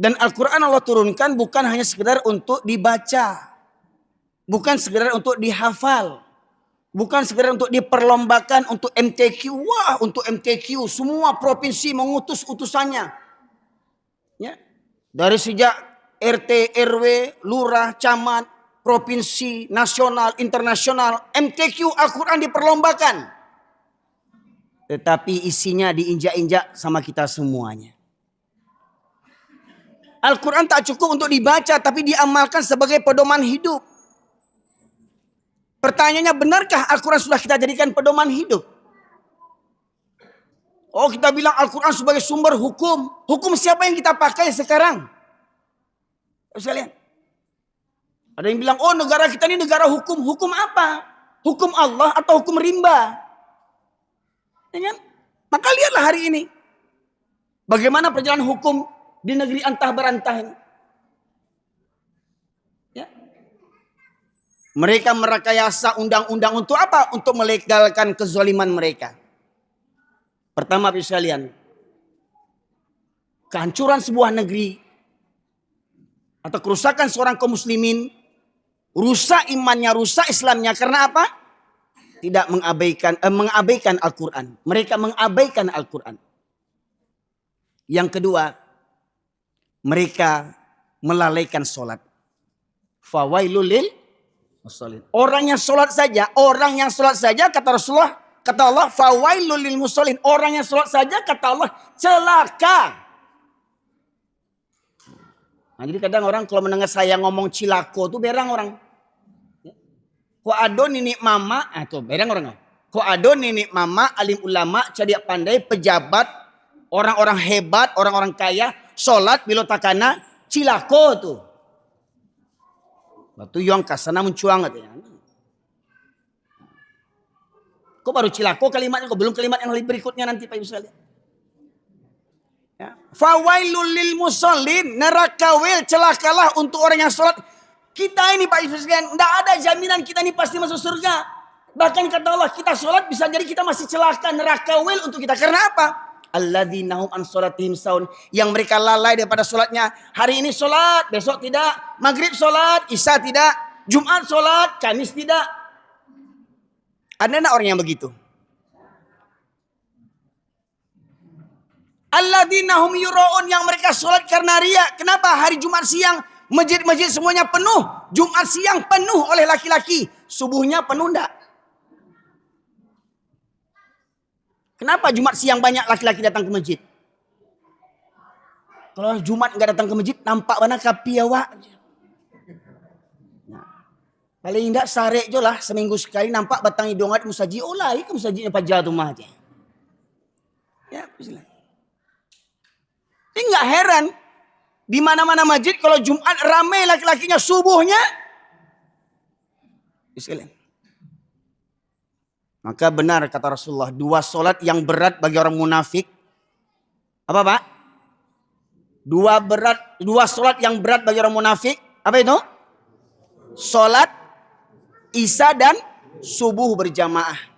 Dan Al-Quran Allah turunkan bukan hanya sekedar untuk dibaca. Bukan sekedar untuk dihafal. Bukan sekedar untuk diperlombakan, untuk MTQ. Wah, untuk MTQ. Semua provinsi mengutus utusannya. Ya. Dari sejak RT, RW, lurah, camat, provinsi, nasional, internasional. MTQ Al-Quran diperlombakan. Tetapi isinya diinjak-injak sama kita semuanya. Al-Quran tak cukup untuk dibaca, tapi diamalkan sebagai pedoman hidup. Pertanyaannya, benarkah Al-Quran sudah kita jadikan pedoman hidup? Oh, kita bilang Al-Quran sebagai sumber hukum. Hukum siapa yang kita pakai sekarang? Sekalian. Ada yang bilang, oh negara kita ini negara hukum. Hukum apa? Hukum Allah atau hukum rimba? Ya kan? Maka lihatlah hari ini. Bagaimana perjalanan hukum di negeri antah berantah ini. Ya. Mereka merekayasa undang-undang untuk apa? Untuk melegalkan kezaliman mereka. Pertama, sekalian, kehancuran sebuah negeri atau kerusakan seorang kaum muslimin, rusak imannya, rusak Islamnya karena apa? Tidak mengabaikan Al-Quran. Mereka mengabaikan Al-Quran. Yang kedua, mereka melalaikan sholat. Fawailul lil musallin. Orang yang sholat saja kata Rasulullah, kata Allah, fawailul lil musallin. Orang yang sholat saja kata Allah celaka. Nah, jadi kadang orang kalau mendengar saya ngomong cilako tuh berang orang. Ko ado nenek mama, tuh berang orang. Ko ado nenek mama, alim ulama, cerdik pandai, pejabat, orang-orang hebat, orang-orang kaya, sholat bilo takana cilako tuh. Batu yang kasana mencuang katanya. Kok baru cilako kalimatnya, kok belum kalimat yang berikutnya nanti Pak Ibu sekalian. Ya. Fawailul lil musallin, neraka wil, celakalah untuk orang yang sholat. Kita ini Pak Ibu sekalian, tidak ada jaminan kita ini pasti masuk surga. Bahkan kata Allah, kita sholat bisa jadi kita masih celaka, neraka wil untuk kita. Karena apa? Alladzina hum an sholatihim saun, yang mereka lalai daripada sholatnya. Hari ini sholat, besok tidak. Maghrib sholat, isya tidak. Jumat sholat, Kamis tidak. Ada enggak orang yang begitu? Alladzina hum yuraun, yang mereka sholat karena riya. Kenapa? Hari Jumat siang masjid-masjid semuanya penuh. Jumat siang penuh oleh laki-laki. Subuhnya penuh enggak? Kenapa Jumat siang banyak laki-laki datang ke masjid? Kalau Jumat enggak datang ke masjid, nampak mana kapi awak. Nah, paling enggak sare je lah, seminggu sekali nampak batang hidung at musaji. Oh lah, ke musajidnya pajar rumah aja. Ya, bismillah. Ini enggak heran. Di mana-mana masjid kalau Jumat ramai laki-lakinya, subuhnya. Bismillah. Maka benar kata Rasulullah, dua solat yang berat bagi orang munafik. Apa Pak? Dua solat yang berat bagi orang munafik. Apa itu? Solat isya dan subuh berjamaah.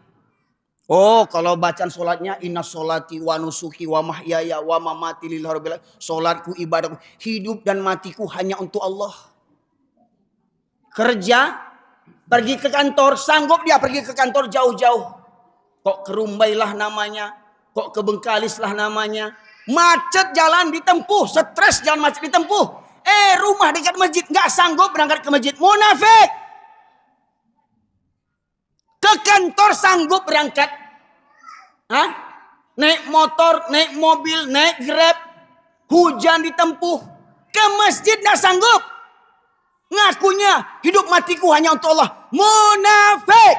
Oh, kalau bacaan solatnya inna solati wa nusuki wa mahyaya wa mamati lillahi rabbil alamin. Solatku, ibadahku, hidup dan matiku hanya untuk Allah. Kerja, pergi ke kantor, sanggup dia pergi ke kantor jauh-jauh. Kok ke Rumbai lah namanya, kok ke Bengkalis lah namanya. Macet jalan ditempuh, stres jalan macet ditempuh. Rumah dekat masjid, nggak sanggup berangkat ke masjid. Munafik. Ke kantor sanggup berangkat. Hah? Naik motor, naik mobil, naik Grab. Hujan ditempuh. Ke masjid nggak sanggup. Ngakunya hidup matiku hanya untuk Allah. Munafik.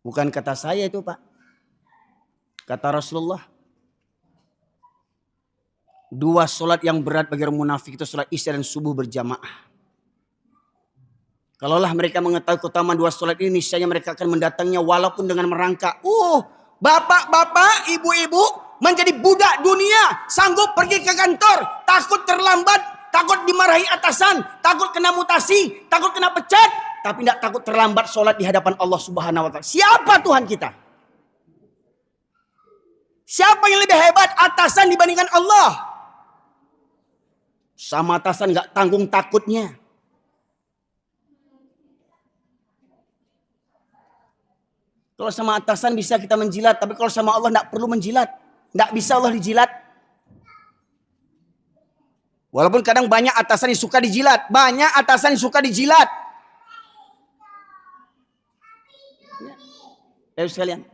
Bukan kata saya itu Pak. Kata Rasulullah. Dua solat yang berat bagi orang munafik itu solat isya dan subuh berjamaah. Kalaulah mereka mengetahui keutamaan dua solat ini, niscaya mereka akan mendatanginya walaupun dengan merangkak. Bapak-bapak, ibu-ibu menjadi budak dunia, sanggup pergi ke kantor, takut terlambat, takut dimarahi atasan, takut kena mutasi, takut kena pecat. tapi tidak takut terlambat sholat di hadapan Allah Subhanahu wa Ta'ala. Siapa Tuhan kita? Siapa yang lebih hebat, atasan dibandingkan Allah? Sama atasan nggak tanggung takutnya. Kalau sama atasan bisa kita menjilat, tapi kalau sama Allah tidak perlu menjilat. Tidak bisa Allah dijilat. Walaupun kadang banyak atasan yang suka dijilat. Banyak atasan yang suka dijilat. Ya, sekalian.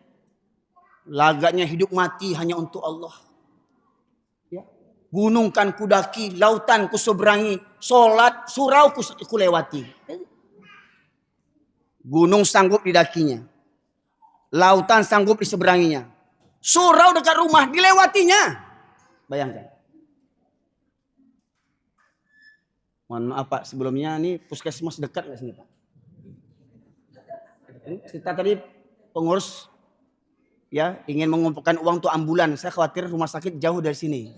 Lagaknya hidup mati hanya untuk Allah. Ya. Gunung kan kudaki, lautan kuseberangi, sholat, surau kulewati. Gunung sanggup didakinya. Lautan sanggup diseberanginya. Surau dekat rumah dilewatinya. Bayangkan. Mohon maaf Pak, sebelumnya ini puskesmas dekat nggak sini Pak? Kita tadi pengurus ya ingin mengumpulkan uang untuk ambulan. Saya khawatir rumah sakit jauh dari sini.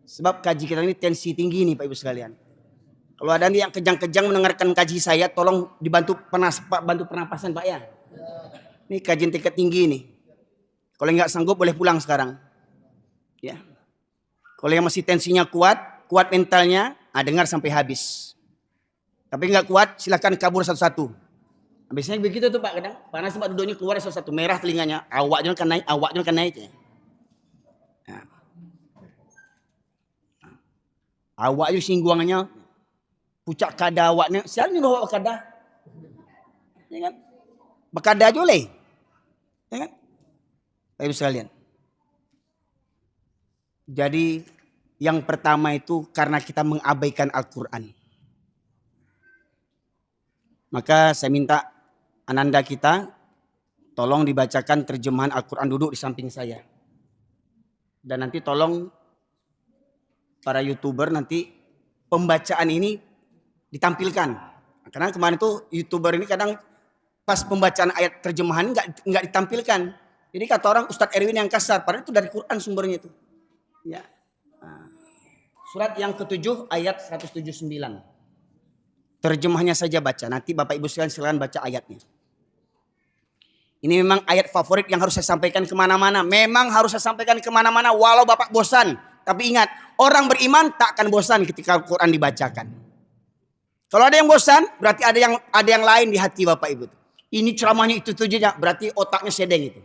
Sebab kaji kita ini tensi tinggi nih Pak Ibu sekalian. Kalau ada nih yang kejang-kejang mendengarkan kaji saya, tolong dibantu bantu pernapasan Pak ya. Ini kajian tingkat tinggi nih. Kalau nggak sanggup boleh pulang sekarang. Ya. Kalau yang masih tensinya kuat mentalnya, dengar sampai habis. Tapi nggak kuat, silakan kabur satu-satu. Biasanya begitu tuh Pak kadang. Panas Pak duduknya keluar satu-satu, merah telinganya, awaknya kan naik, Nah. Awaknya singgungannya, pucak kada awaknya, siapa nih bawa kada? Ya kan? Bekada aja boleh. Ya kan? Baik sekalian. Jadi yang pertama itu karena kita mengabaikan Al-Quran. Maka saya minta ananda kita tolong dibacakan terjemahan Al-Quran, duduk di samping saya. Dan nanti tolong para YouTuber nanti pembacaan ini ditampilkan. Karena kemarin itu YouTuber ini kadang pas pembacaan ayat terjemahan nggak ditampilkan. Jadi kata orang Ustadz Erwin yang kasar, padahal itu dari Quran sumbernya itu. Ya. Nah, surat yang ke-7 ayat 179. Terjemahnya saja baca. Nanti Bapak Ibu sekalian silakan baca ayatnya. Ini memang ayat favorit yang harus saya sampaikan kemana-mana. Memang harus saya sampaikan kemana-mana walau Bapak bosan. Tapi ingat, orang beriman tak akan bosan ketika Al-Quran dibacakan. Kalau ada yang bosan, berarti ada yang lain di hati Bapak Ibu. Ini ceramahnya itu saja, berarti otaknya sedeng itu.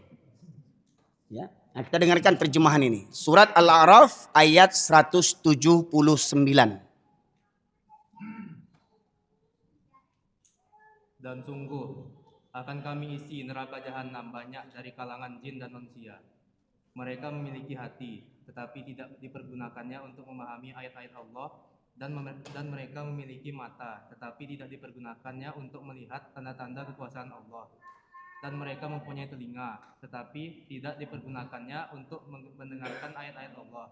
Ya. Nah, kita dengarkan terjemahan ini. Surat Al-A'raf ayat 179. Dan sungguh akan kami isi neraka jahanam banyak dari kalangan jin dan manusia. Mereka memiliki hati, tetapi tidak dipergunakannya untuk memahami ayat-ayat Allah, dan mereka memiliki mata, tetapi tidak dipergunakannya untuk melihat tanda-tanda kekuasaan Allah. Dan mereka mempunyai telinga, tetapi tidak dipergunakannya untuk mendengarkan ayat-ayat Allah.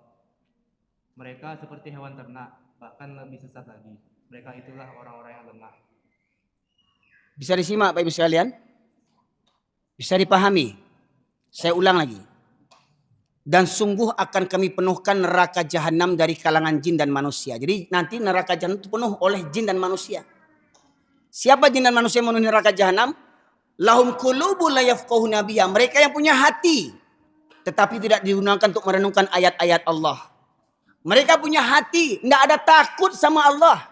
Mereka seperti hewan ternak, bahkan lebih sesat lagi. Mereka itulah orang-orang yang lemah. Bisa disimak Bapak Ibu sekalian? Bisa dipahami? Saya ulang lagi. Dan sungguh akan kami penuhkan neraka jahanam dari kalangan jin dan manusia. Jadi nanti neraka jahanam itu penuh oleh jin dan manusia. Siapa jin dan manusia yang memenuhi neraka jahanam? Lahum qulubun la yafqahuna biha. Mereka yang punya hati tetapi tidak digunakan untuk merenungkan ayat-ayat Allah. Mereka punya hati, tidak ada takut sama Allah.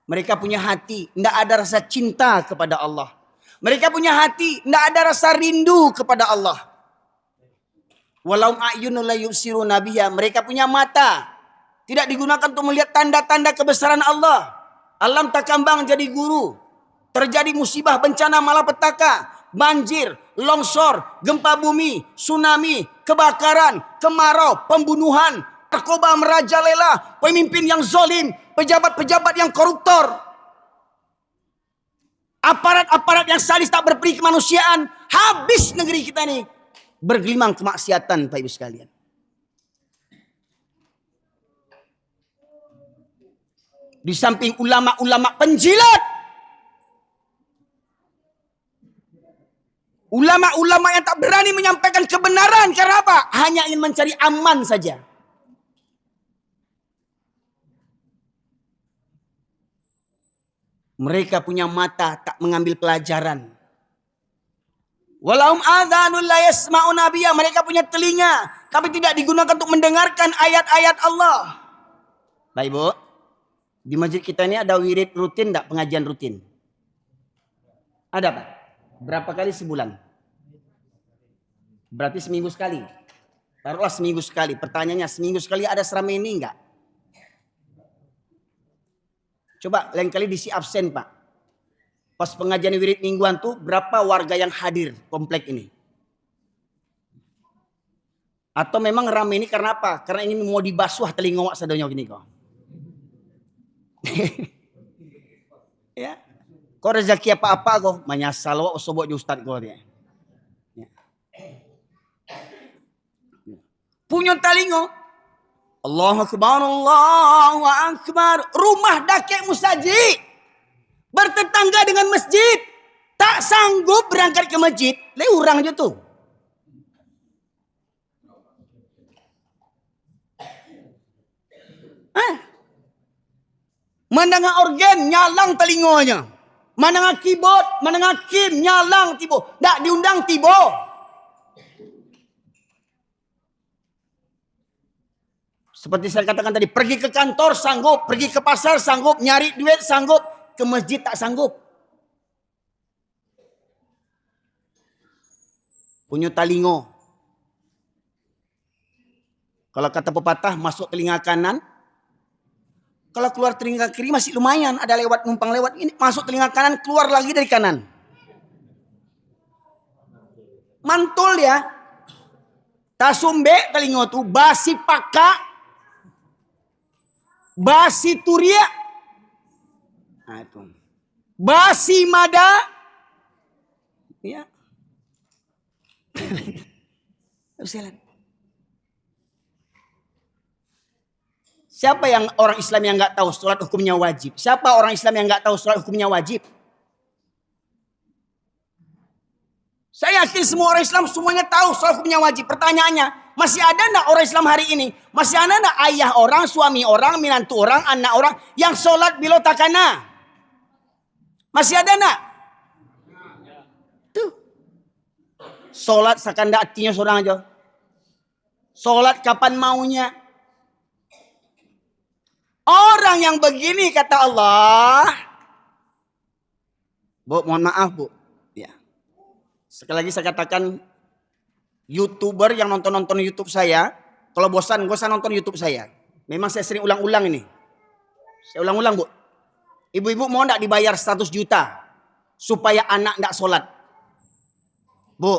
Mereka punya hati, tidak ada rasa cinta kepada Allah. Mereka punya hati, tidak ada rasa rindu kepada Allah. Walau a'yunul la yubsiruna biha. Mereka punya mata, tidak digunakan untuk melihat tanda-tanda kebesaran Allah. Alam tak kambang jadi guru. Terjadi musibah, bencana, malapetaka, banjir, longsor, gempa bumi, tsunami, kebakaran, kemarau, pembunuhan, narkoba merajalela, pemimpin yang zalim, pejabat-pejabat yang koruptor, aparat-aparat yang sadis tak berperi kemanusiaan. Habis negeri kita ini bergelimang kemaksiatan, Pak Ibu sekalian. Di samping ulama-ulama penjilat, ulama-ulama yang tak berani menyampaikan kebenaran. Karena apa? Hanya ingin mencari aman saja. Mereka punya mata tak mengambil pelajaran. Walahum adhanul la yasma'una biha. Mereka punya telinga tapi tidak digunakan untuk mendengarkan ayat-ayat Allah. Baik Bu, di masjid kita ini ada wirid rutin enggak, pengajian rutin? Ada Pak? Berapa kali sebulan? Berarti seminggu sekali. Taruhlah seminggu sekali. Pertanyaannya, seminggu sekali ada seramai ini enggak? Coba lain kali diisi absen Pak. Pas pengajian wirid mingguan tuh berapa warga yang hadir komplek ini? Atau memang rame ini karena apa? Karena ini mau dibasuh telinga wak sadonyo gini kok. Ya. Kok rezeki apa-apa kok? Menyasal wak sobok di ustad kok dia. Ya. Punya telinga. Allahu Akbar, Allahu Akbar. Rumah dakek musaji. Bertetangga dengan masjid. Tak sanggup berangkat ke masjid. Le urang aja tuh. Mendengar organ nyalang telinganya. Mendengar keyboard, mendengar kim nyalang tibo. Tak diundang tibo. Seperti saya katakan tadi, pergi ke kantor sanggup, pergi ke pasar sanggup, nyari duit sanggup, ke masjid tak sanggup. Punya talingo. Kalau kata pepatah, masuk telinga kanan. Kalau keluar telinga kiri masih lumayan, ada lewat numpang lewat ini, masuk telinga kanan, keluar lagi dari kanan. Mantul ya. Tasumbe telingo tu, basi paka. Basi turia. Nah itu. Basi mada. Ya. Siapa yang orang Islam yang nggak tahu sholat hukumnya wajib? Siapa orang Islam yang nggak tahu sholat hukumnya wajib? Saya yakin semua orang Islam semuanya tahu sholat hukumnya wajib. Pertanyaannya, masih ada enggak orang Islam hari ini? Masih ada enggak ayah orang, suami orang, menantu orang, anak orang yang sholat bila takana? Masih ada enggak? Tuh. Sholat sakanda hatinya seorang aja. Sholat kapan maunya. Orang yang begini kata Allah. Bu, mohon maaf Bu. Ya. Sekali lagi saya katakan, YouTuber yang nonton YouTube saya, kalau bosan, gak usah nonton YouTube saya. Memang saya sering ulang-ulang ini. Saya ulang-ulang Bu. Ibu-ibu mau enggak dibayar 100 juta supaya anak enggak sholat? Bu,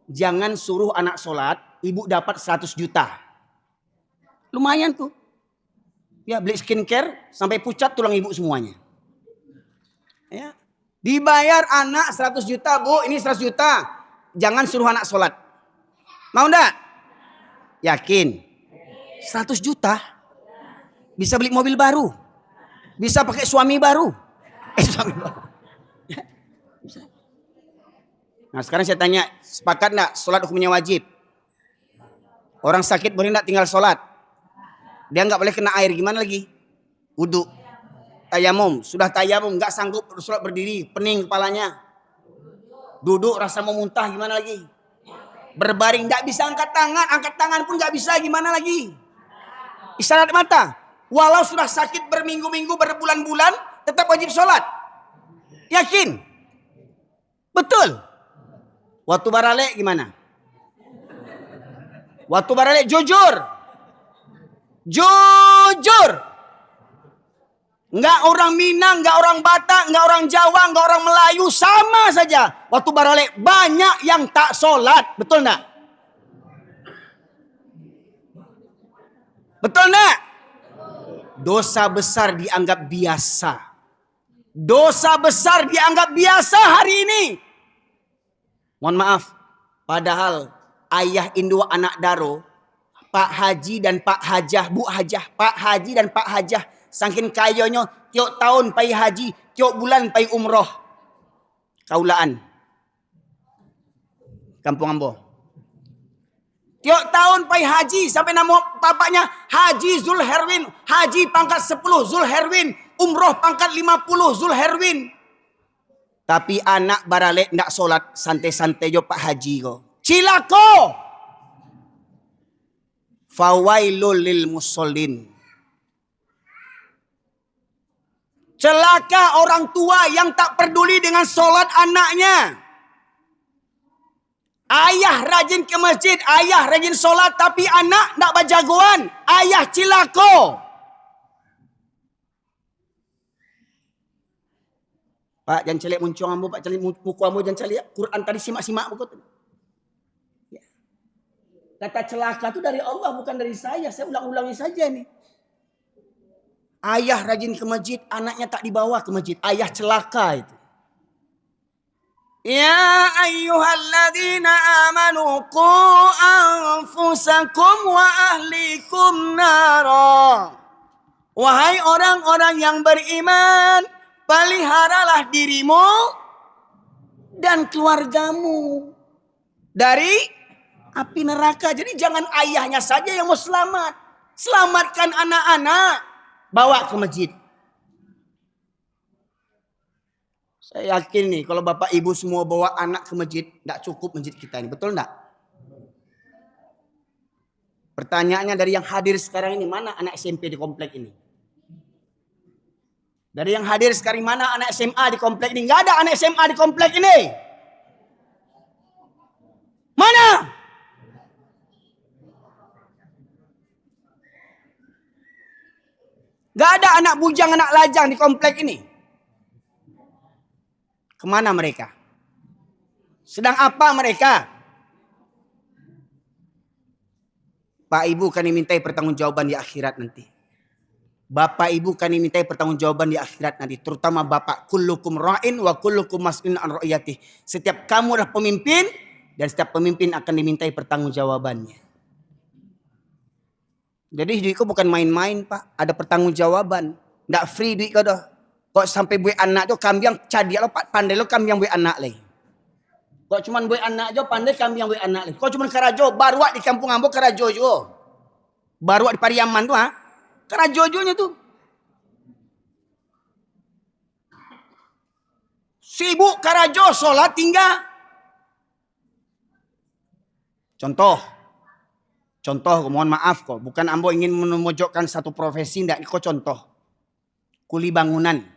jangan suruh anak sholat, ibu dapat 100 juta. Lumayan tuh. Ya, beli skincare sampai pucat tulang ibu semuanya. Ya. Dibayar anak 100 juta, Bu. Ini 100 juta. Jangan suruh anak sholat. Mau enggak? Yakin? 100 juta. Bisa beli mobil baru. Bisa pakai suami baru. Suami baru. Ya. Bisa. Nah sekarang saya tanya, sepakat enggak sholat hukumnya wajib? Orang sakit boleh enggak tinggal sholat? Dia enggak boleh kena air, gimana lagi? Wudu. Tayamum, sudah tayamum, enggak sanggup sholat berdiri, pening kepalanya. Duduk rasa mau muntah, gimana lagi? Berbaring, enggak bisa angkat tangan pun enggak bisa, gimana lagi? Isyarat mata. Walau sudah sakit berminggu-minggu, berbulan-bulan, tetap wajib sholat. Yakin? Betul? Waktu barale gimana? Waktu barale jujur. Jujur. Enggak orang Minang, enggak orang Batak, enggak orang Jawa, enggak orang Melayu, sama saja. Waktu barale banyak yang tak sholat, betul enggak? Betul enggak? Dosa besar dianggap biasa. Dosa besar dianggap biasa hari ini. Mohon maaf, padahal ayah Indo anak Daro, Pak Haji dan Pak Hajah, Bu Hajah, Pak Haji dan Pak Hajah, saking kayanya tiap tahun pai haji, tiap bulan pai umroh. Kaulaan. Kampung Ambo. Tiap tahun pai haji sampai nama bapaknya Haji Zulherwin, Haji pangkat 10 Zulherwin, umroh pangkat 50 Zulherwin. Tapi anak baralek ndak solat santai-santai jo Pak Haji ko. Cilako. Fawailul lil musallin. Celaka orang tua yang tak peduli dengan solat anaknya. Ayah rajin ke masjid, ayah rajin solat, tapi anak nak berjagoan. Ayah cilako. Pak, jangan celik muncung ambo, Pak, celik muku ambo, jangan celik. Quran tadi simak-simak buku tadi. Ya. Kata celaka itu dari Allah, bukan dari saya. Saya ulang-ulangi saja nih. Ayah rajin ke masjid, anaknya tak dibawa ke masjid. Ayah celaka itu. Ya ayyuhalladzina amanu qu anfusakum wa ahlikum nara. Wahai orang-orang yang beriman, peliharalah dirimu dan keluargamu dari api neraka. Jadi jangan ayahnya saja yang mau selamat. Selamatkan anak-anak, bawa ke masjid. Saya yakin nih kalau bapak ibu semua bawa anak ke masjid, tidak cukup masjid kita ini. Betul enggak? Pertanyaannya dari yang hadir sekarang ini, mana anak SMP di komplek ini? Dari yang hadir sekarang, mana anak SMA di komplek ini? Enggak ada anak SMA di komplek ini. Mana? Enggak ada anak bujang, anak lajang di komplek ini. Kemana mereka? Sedang apa mereka? Pak Ibu kami mintai pertanggungjawaban di akhirat nanti. Bapak Ibu kami mintai pertanggungjawaban di akhirat nanti. Terutama Bapak. Kullukum ra'in wa kullukum mas'ulun an ra'iyatih. Setiap kamu adalah pemimpin. Dan setiap pemimpin akan dimintai pertanggungjawabannya. Jadi duit kau bukan main-main Pak. Ada pertanggungjawaban. Nggak free duit kau dah. Kok sampai buat anak tu kambing cadia lo pandai lo kambing buat anak lagi. Kok cuman buat anak jo pandai kambing buat anak lagi. Kok cuman karajo baru di kampung ambo karajo jo. Baru di Pariaman tu ha. Karajo jonya tu. Sibuk karajo solat tinggal. Contoh, mohon maaf kok. Bukan ambo ingin memojokkan satu profesi, ndak. Kok contoh. Kuli bangunan.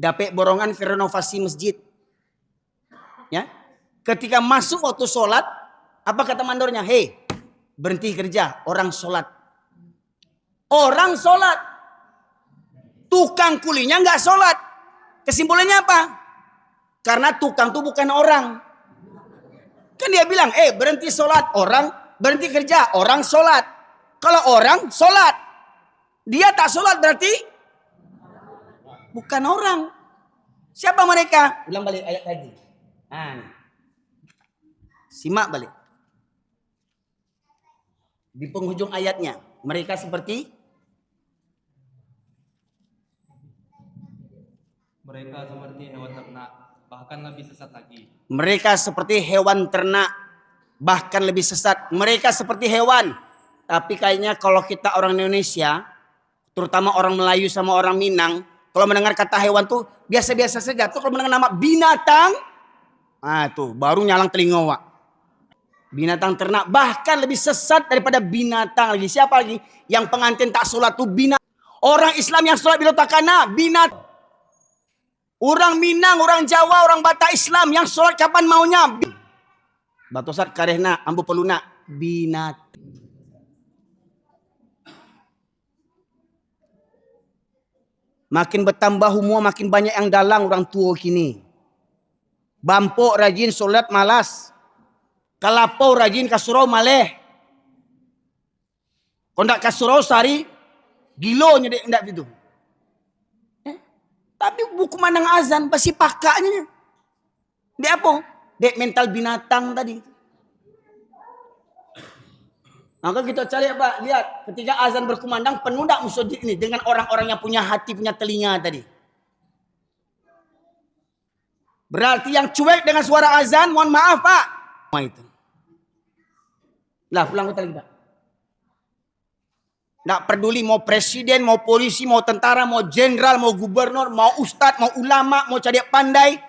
Dapat borongan ke renovasi masjid. Ya. Ketika masuk waktu sholat, apa kata mandornya? Hei, berhenti kerja, orang sholat. Orang sholat. Tukang kulinya nggak sholat. Kesimpulannya apa? Karena tukang itu bukan orang. Kan dia bilang, berhenti sholat, orang berhenti kerja, orang sholat. Kalau orang sholat, dia tak sholat berarti bukan orang. Siapa mereka? Ulang balik ayat tadi. Simak balik. Di penghujung ayatnya. Mereka seperti? Mereka seperti hewan ternak, bahkan lebih sesat lagi. Mereka seperti hewan ternak, bahkan lebih sesat. Mereka seperti hewan. Tapi kayaknya kalau kita orang Indonesia, terutama orang Melayu sama orang Minang, kalau mendengar kata hewan tuh biasa-biasa saja. Tuh kalau mendengar nama binatang, tuh baru nyalang telinga wak. Binatang ternak bahkan lebih sesat daripada binatang lagi. Siapa lagi? Yang pengantin tak sholat tuh binatang. Orang Islam yang sholat bila takana binatang. Orang Minang, orang Jawa, orang Batak Islam yang sholat kapan maunya. Batosat karehna, ambu peluna binatang. Makin bertambah umur, makin banyak yang dalang orang tua kini. Bampok rajin solat malas. Kalapau rajin kasurau maleh. Kondak kasurau sari, gilonya dek ndak itu. Tapi buku mandang azan, pasti pakaknya. Dek apa? Dek mental binatang tadi. Maka kita cari apa? Lihat, ketika azan berkumandang penuh tak masjid ini dengan orang-orang yang punya hati, punya telinga tadi. Berarti yang cuek dengan suara azan, mohon maaf Pak. Itu. Lah pulang kita lagi Pak. Nggak peduli mau presiden, mau polisi, mau tentara, mau jenderal, mau gubernur, mau ustadz, mau ulama, mau cadik pandai.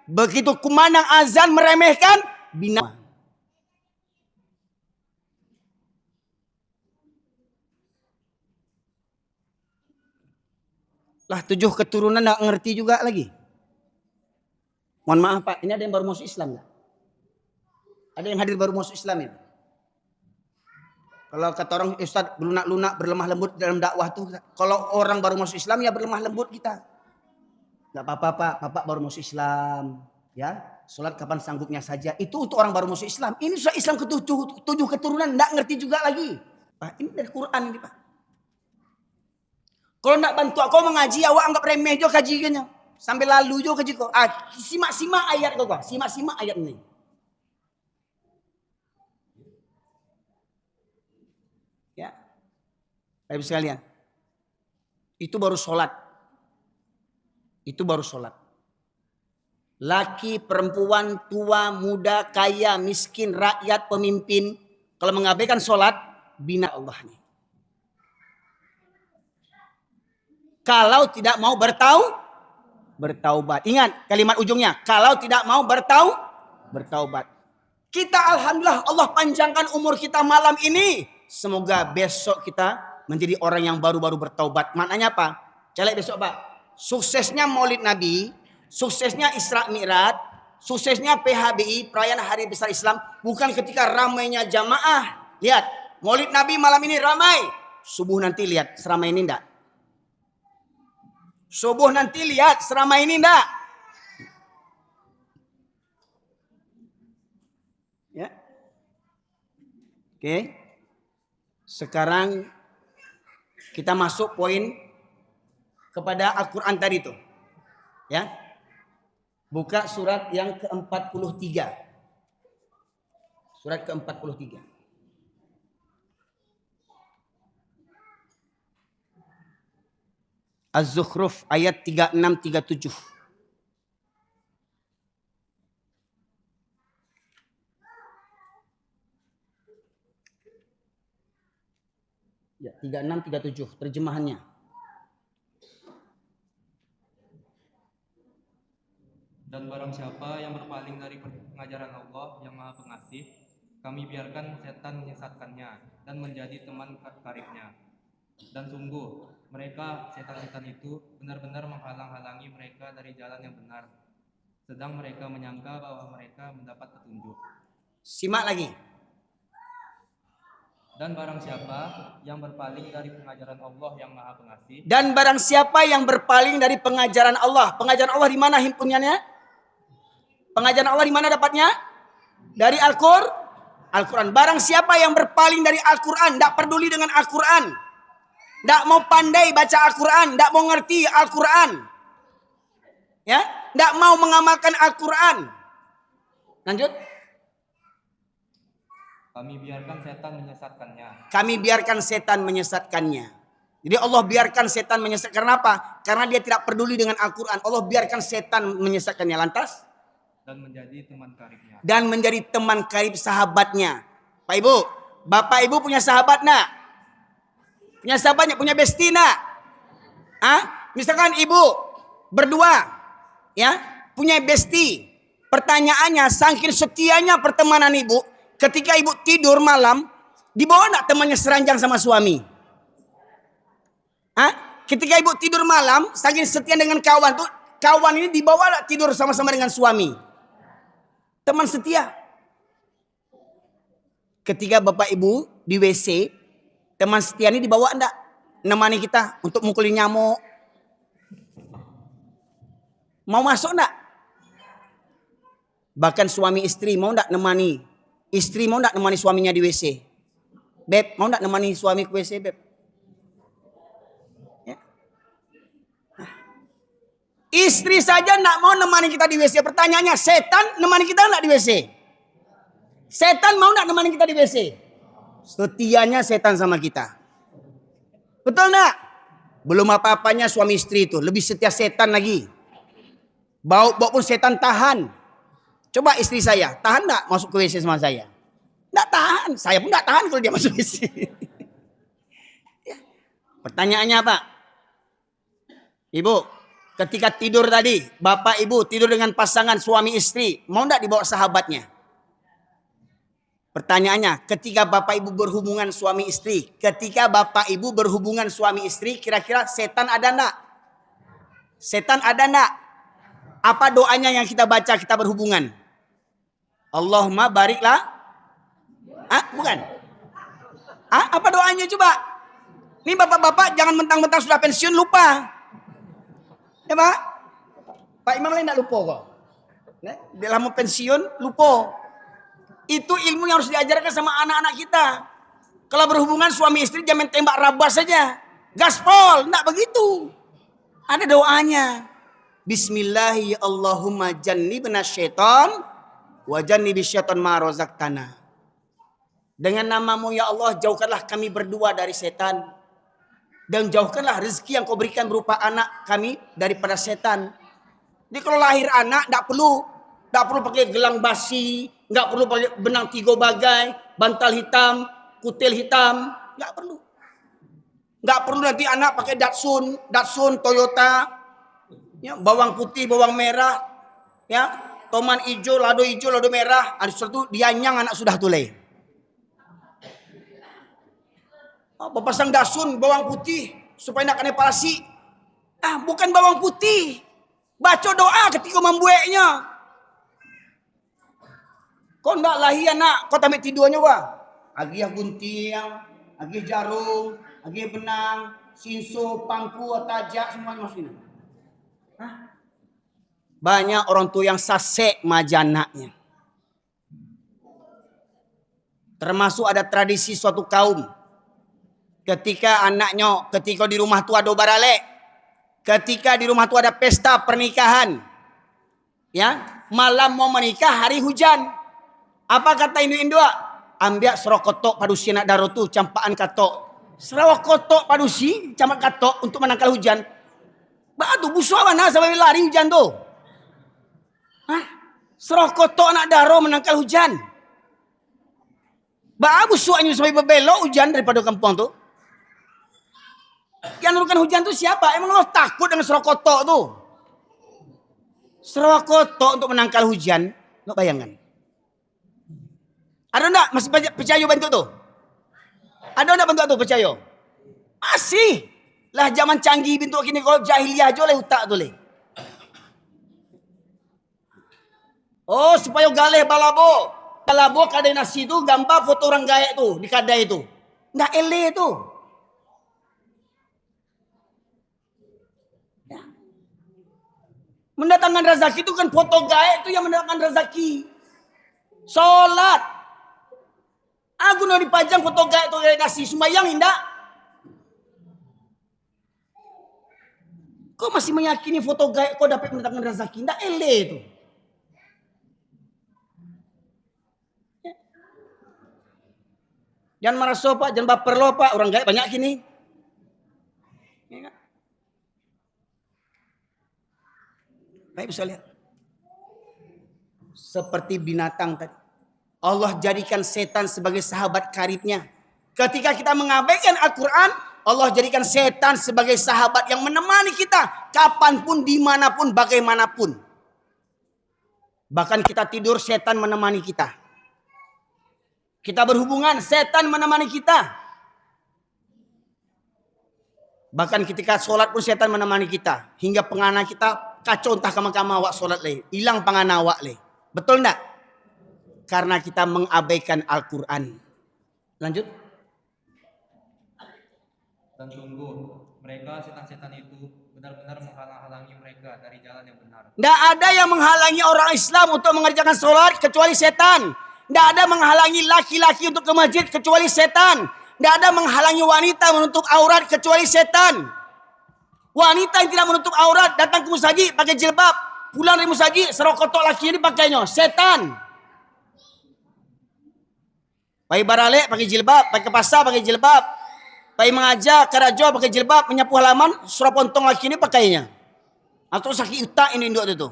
Begitu kumandang azan meremehkan, bina. Lah 7 keturunan nggak ngerti juga lagi. Mohon maaf Pak, ini ada yang baru masuk Islam nggak? Ada yang hadir baru masuk Islam ya? Kalau kata orang Ustaz lunak-lunak berlemah lembut dalam dakwah tuh, kalau orang baru masuk Islam ya berlemah lembut kita. Gak apa-apa Pak, Bapak baru masuk Islam, ya. Sholat kapan sanggupnya saja. Itu untuk orang baru masuk Islam. Ini sudah Islam ketujuh keturunan, nggak ngerti juga lagi. Pak, ini dari Quran ini Pak. Kalau nggak bantu aku mengaji, awak anggap remeh juga kajiannya. Sampai lalu juga kaji kok. Simak-simak ayat kok. Simak-simak ayat ini. Ya. Baik sekalian. Itu baru sholat. Itu baru sholat. Laki, perempuan, tua, muda, kaya, miskin, rakyat, pemimpin. Kalau mengabaikan sholat, bina Allah nih. Kalau tidak mau bertaubat. Ingat kalimat ujungnya. Kalau tidak mau bertaubat. Kita alhamdulillah Allah panjangkan umur kita malam ini. Semoga besok kita menjadi orang yang baru-baru bertaubat. Maknanya apa? Caleg besok Pak. Suksesnya Maulid Nabi, suksesnya Isra Mi'raj, suksesnya PHBI, perayaan Hari Besar Islam, bukan ketika ramainya jamaah. Lihat, Maulid Nabi malam ini ramai. Subuh nanti lihat seramai ini enggak? Subuh nanti lihat seramai ini enggak? Ya. Oke. Sekarang kita masuk poin kepada Al-Quran tadi itu. Ya. Buka surat yang ke-43. Surat ke-43. Az-Zukhruf ayat 36-37. Ya, 36-37 terjemahannya. Dan barang siapa yang berpaling dari pengajaran Allah yang Maha Pengasih, kami biarkan setan menyesatkannya dan menjadi teman karibnya. Dan sungguh, mereka setan-setan itu benar-benar menghalang-halangi mereka dari jalan yang benar. Sedang mereka menyangka bahwa mereka mendapat petunjuk. Simak lagi. Dan barang siapa yang berpaling dari pengajaran Allah yang Maha Pengasih. Dan barang siapa yang berpaling dari pengajaran Allah. Pengajaran Allah di mana himpunannya? Pengajaran Allah di mana dapatnya? Dari Al-Quran. Barang siapa yang berpaling dari Al-Quran, tidak peduli dengan Al-Quran, tidak mau pandai baca Al-Quran, tidak mau ngerti Al-Quran, ya, tidak mau mengamalkan Al-Quran. Lanjut. Kami biarkan setan menyesatkannya. Kami biarkan setan menyesatkannya. Jadi Allah biarkan setan menyesatkan. Kenapa? Karena dia tidak peduli dengan Al-Quran. Allah biarkan setan menyesatkannya. Lantas? Dan menjadi teman karibnya. Dan menjadi teman karib sahabatnya. Pak Ibu, Bapak Ibu punya sahabat nak? Punya sahabatnya, punya bestie nak? Misalkan Ibu berdua, ya, punya bestie. Pertanyaannya, saking setianya pertemanan Ibu, ketika Ibu tidur malam, dibawa nak temannya seranjang sama suami? Ketika Ibu tidur malam, saking setia dengan kawan tuh, kawan ini dibawa nak tidur sama-sama dengan suami? Teman setia. Ketika Bapak Ibu di WC, teman setia ini dibawa enggak? Nemani kita untuk mukulin nyamuk. Mau masuk enggak? Bahkan suami istri mau enggak nemani? Istri mau enggak nemani suaminya di WC? Beb, mau enggak nemani suami ke WC, Beb? Ya. Istri saja enggak mau nemani kita di WC. Pertanyaannya, setan nemani kita enggak di WC? Setan mau enggak nemani kita di WC? Setianya setan sama kita. Betul enggak? Belum apa-apanya suami istri itu. Lebih setia setan lagi. Bau pun setan tahan. Coba istri saya, tahan enggak masuk ke WC sama saya? Enggak tahan. Saya pun enggak tahan kalau dia masuk WC. Ya. Pertanyaannya apa? Ibu, ketika tidur tadi, bapak ibu tidur dengan pasangan suami istri, mau enggak dibawa sahabatnya? Pertanyaannya, ketika bapak ibu berhubungan suami istri, kira-kira setan ada enggak? Setan ada enggak? Apa doanya yang kita baca kita berhubungan? Allahumma bariklah. Bukan. Apa doanya coba? Ini bapak-bapak jangan mentang-mentang sudah pensiun lupa. Ya Pak? Pak Imam lain enggak lupa kok. Dia lama pensiun lupa. Itu ilmu yang harus diajarkan sama anak-anak kita. Kalau berhubungan suami istri jangan tembak rabas saja. Gaspol, enggak begitu. Ada doanya. Bismillahi Allahumma jannibna syaitan wa jannibis syaitan ma razaqtana. Dengan namamu ya Allah jauhkanlah kami berdua dari setan. Dan jauhkanlah rezeki yang kau berikan berupa anak kami daripada setan. Jadi kalau lahir anak enggak perlu pakai gelang basi, enggak perlu pakai benang 3 bagai, bantal hitam, kutil hitam, enggak perlu. Enggak perlu nanti anak pakai Datsun, Toyota, ya, bawang putih, bawang merah, ya, toman hijau, lado merah, ada sesuatu dianyang anak sudah tulai. Pasang Datsun, bawang putih supaya nak kena palsi. Bukan bawang putih. Baca doa ketika membuatnya. Kau ndak lahi anak, kau tamat tidurnya wah. Agi gunting, agi jarum, agi benang, sinso, pangku, tajak semuanya masuk ini. Banyak orang tua yang sasek maja anaknya. Termasuk ada tradisi suatu kaum. Ketika di rumah tu ada barale. Ketika di rumah tu ada pesta pernikahan. Ya, malam mau menikah hari hujan. Apa kata Indo? Ambil serokotok padusi nak daro tu campaan katok. Serokotok padusi campaan katok untuk menangkal hujan. Batu busuk mana sampai lari hujan tu? Serokotok nak daro menangkal hujan. Busuknya sampai berbelok hujan daripada kampung tu. Yang menurunkan hujan tu siapa? Emang Allah takut dengan serokotok tu? Serokotok untuk menangkal hujan. Nggak bayangkan. Ada enggak masih percaya bentuk tu? Ada enggak bentuk tu percaya? Masih. Lah zaman canggih bentuk kini kalau jahiliyah aja le utak tu le. Oh, supaya galeh balabo. Balabo kadai nasi tu gambar foto orang gaek tu di kadai tu. Ndak ele tu. Ya. Mendatangkan rezeki itu kan foto gaek tu yang mendatangkan rezeki. Salat. Aku nak dipajang foto gaek tu nasi sembahyang indak. Kau masih meyakini foto gaek kau dapat mendatangkan rezeki? Ndak ele tu. Jangan marah so Pak, jangan baper lo Pak, orang gaek banyak kini. Ya, baik bisa lihat. Seperti binatang tadi. Allah jadikan setan sebagai sahabat karibnya. Ketika kita mengabaikan Al-Quran, Allah jadikan setan sebagai sahabat yang menemani kita. Kapanpun, dimanapun, bagaimanapun. Bahkan kita tidur, setan menemani kita. Kita berhubungan, setan menemani kita. Bahkan ketika sholat pun setan menemani kita. Hingga pengana kita kacau entah kama-kama awak sholat le. Hilang pengana awak le. Betul enggak? Karena kita mengabaikan Al-Quran. Lanjut. Dan sungguh, mereka setan-setan itu benar-benar menghalang-halangi mereka dari jalan yang benar. Tidak ada yang menghalangi orang Islam untuk mengerjakan sholat kecuali setan. Tidak ada menghalangi laki-laki untuk ke masjid kecuali setan. Tidak ada menghalangi wanita menutup aurat kecuali setan. Wanita yang tidak menutup aurat datang ke musajid pakai jilbab. Pulang dari musajid serokotok laki ini pakainya. Setan. Pergi baralek pakai jilbab, pergi ke pasar pakai jilbab, pergi mengajar, kerajo pakai jilbab, menyapu halaman, surah pontong laki ini pakainya. Atau sakit utak ini induk itu.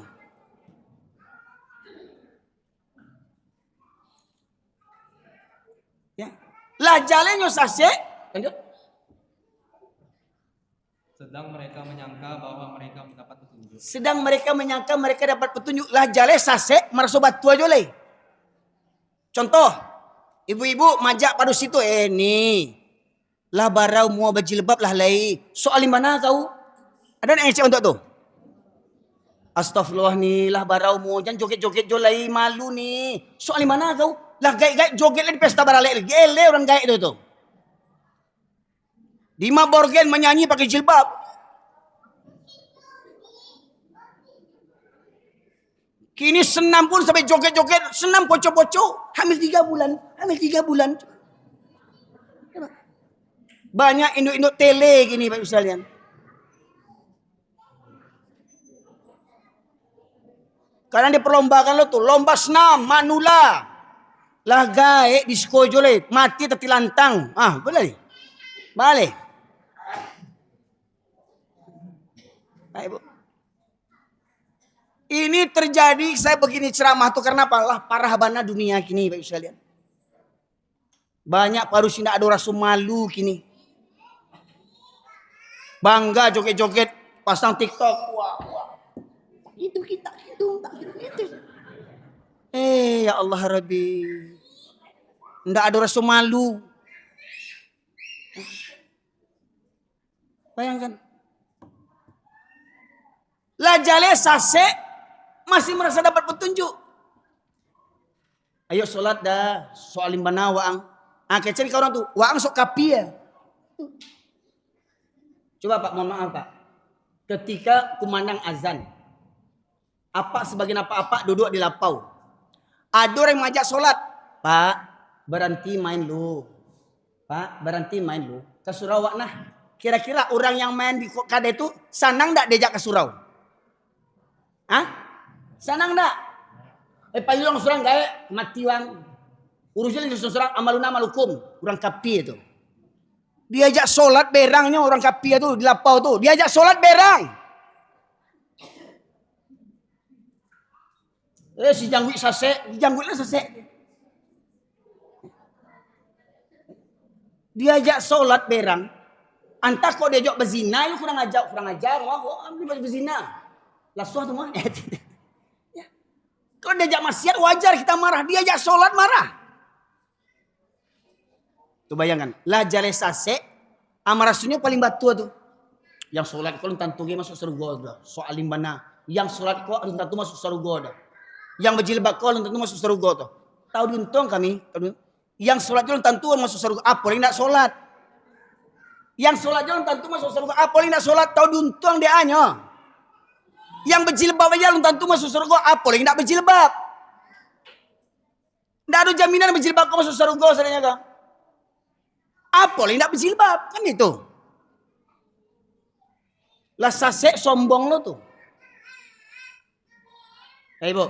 Ya. Lah jalannya sasek, lanjut. Sedang mereka menyangka bahwa mereka mendapat petunjuk. Sedang mereka menyangka mereka dapat petunjuk. Lah jale sase maraso batu aja le. Contoh, ibu-ibu majak pada situ, nih. Lah barau mua bajilbab lah lai. Soal mana kau? Ada yang ngecek untuk tu? Astagfirullah nih, lah barau mua jangan joget-joget jolai malu nih. Soal mana kau? Lah gaik-gaik joget lah di pesta baralek lagi. Ele orang gaik tu. Dima Borgen menyanyi pakai jilbab. Kini senam pun sampai joget-joget, senam poco-poco, hamil 3 bulan, hamil 3 bulan. Banyak induk-induk tele gini Pak Ibu sekalian. Karena diperlombakan lo tuh, lomba senam, manula. Lah gaek di sekolah le, mati tapi lantang. Ah, boleh. Balik. Baik, Bu. Ini terjadi, saya begini ceramah tuh karena apa? Lah parah bana dunia kini Bapak Ibu sekalian. Banyak paru sinda ada rasa malu kini. Bangga joget-joget, pasang TikTok. Wah. Itu kita, itu. Ya Allah Rabbi. Ndak ada rasa malu. Bayangkan. Lah jale sase masih merasa dapat petunjuk. Ayo sholat dah, soalim bana waang. Kecil kau orang tuh, waang sok kapi ya. Coba Pak, mohon maaf Pak. Ketika kumandang azan, apa sebagian apa-apa duduk di lapau. Ada orang yang mengajak sholat. Pak, berhenti main lu. Pak, berhenti main lu. Ke surau wak nah. Kira-kira orang yang main di kada itu sanang tak diajak ke surau? Hah? Sanang tak? Payung surang gaya mati wang. Urusnya di surang amaluna malukum. Orang kapi itu. Diajak sholat berangnya orang kapi itu di lapau tuh. Diajak sholat berang. Si janggut sase, janggutlah sase. Diajak sholat berang. Antah kok diajak berzina, lu kurang ajar. Wah, ambil berzina. Lasuah tuh mah. Kalau diajak maksiat wajar kita marah. Diajak sholat marah. Tuh bayangkan. Lah jale sase. Amarasunya paling batu tuh. Yang sholat kau tentu masuk surga. Soal limbana. Yang sholat kau tentu masuk surga. Yang berjilbab kau tentu masuk surga tuh. Tahu diuntung kami. Yang sholat jalan tentu masuk surga. Apa yang tidak sholat? Yang sholat jalan tentu masuk surga. Apa yang tidak sholat? Tahu diuntung dia hanya. Yang berjilbab aja belum tentu masuk surga. Apa yang tidak berjilbab? Tidak ada jaminan berjilbab kau masuk surga. Sebenarnya kau. Apa yang tidak berjilbab? Kan itu. Lah sasek sombong lo tuh. Ibu.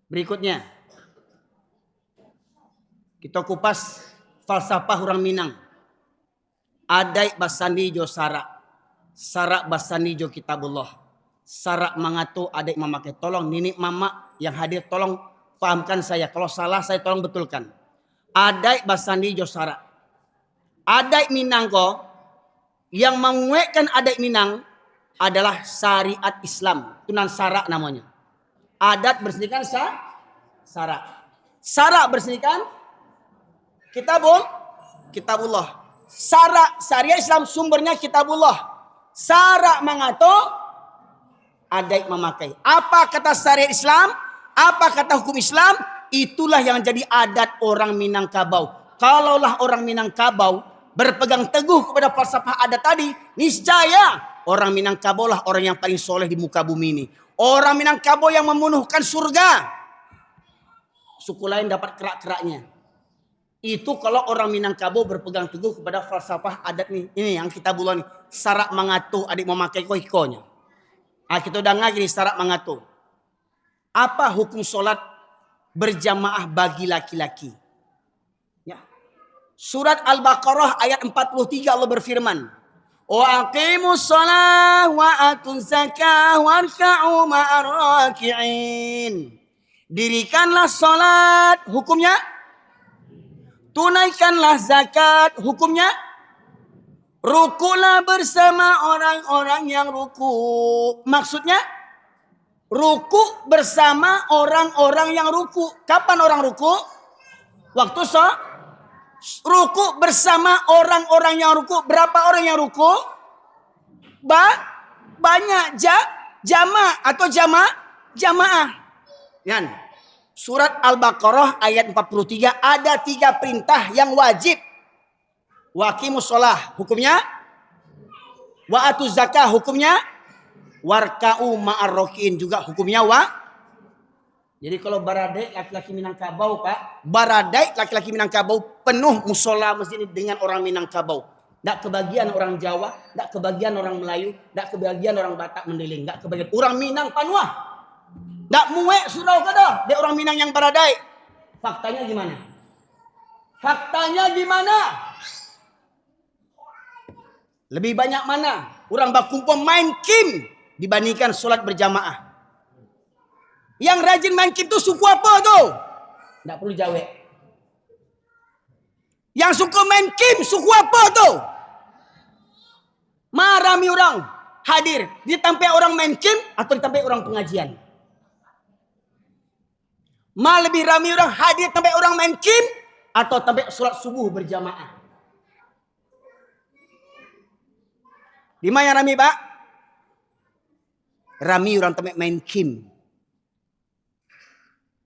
Berikutnya. Kita kupas falsafah orang Minang. Adai basandi jo sarak. Sarak basandi jo kitabullah. Sarak mangatu adik memakai. Tolong ninik mama yang hadir tolong pahamkan saya. Kalau salah saya tolong betulkan. Adai basandi jo sarak. Adai Minang ko yang menguatkan adat Minang adalah syariat Islam. Tunan sarak namanya. Adat bersendirikan sarak. Sarak bersendirikan kitabullah. Sarak syariat Islam sumbernya kitabullah. Sarak mengato adat memakai. Apa kata syariat Islam? Apa kata hukum Islam? Itulah yang jadi adat orang Minangkabau. Kalaulah orang Minangkabau berpegang teguh kepada falsafah adat tadi, niscaya orang Minangkabau lah orang yang paling soleh di muka bumi ini. Orang Minangkabau yang memenuhkan surga. Suku lain dapat kerak-keraknya. Itu kalau orang Minangkabau berpegang teguh kepada falsafah adat nih. Ini yang kita bulan sarak mengatu adik memakai kohikonya. Kita udah ngagi nih sarak mengatu. Apa hukum sholat berjamaah bagi laki-laki? Ya. Surat Al-Baqarah ayat 43 Allah berfirman. Wa aqimus shalah wa atuz zakah warka'u ma'ar raki'in. Dirikanlah salat, hukumnya tunaikanlah zakat, hukumnya Rukulah bersama orang-orang yang ruku. Maksudnya ruku bersama orang-orang yang ruku. Kapan orang ruku? Waktu ruku bersama orang-orang yang ruku. Berapa orang yang ruku? Banyak. Jamaah atau jamaah. Yan. Surat Al-Baqarah ayat 43 ada 3 perintah yang wajib. Waqimus shalah hukumnya. Wa atuz zakah hukumnya. Warka'u ma'ar rakiin juga hukumnya Jadi kalau baradai laki-laki Minangkabau, Pak. Baradai laki-laki Minangkabau penuh musola masjid ini dengan orang Minangkabau. Tidak kebagian orang Jawa, tidak kebagian orang Melayu, tidak kebagian orang Batak Mendeling, tidak kebagian orang Minang Panuah. Tidak muek surau kada, dia orang Minang yang baradai. Faktanya gimana? Lebih banyak mana? Orang bakumpul main kim dibandingkan sholat berjamaah. Yang rajin main kim itu suku apa tuh? Tidak perlu jawab. Yang suka main kim suku apa tuh? Marami orang hadir. Ditampai orang main kim atau ditampai orang pengajian? Lebih ramai orang hadir sampai orang main kim atau sampai sholat subuh berjamaah. Di mana rami, Pak? Rami orang sampai main kim.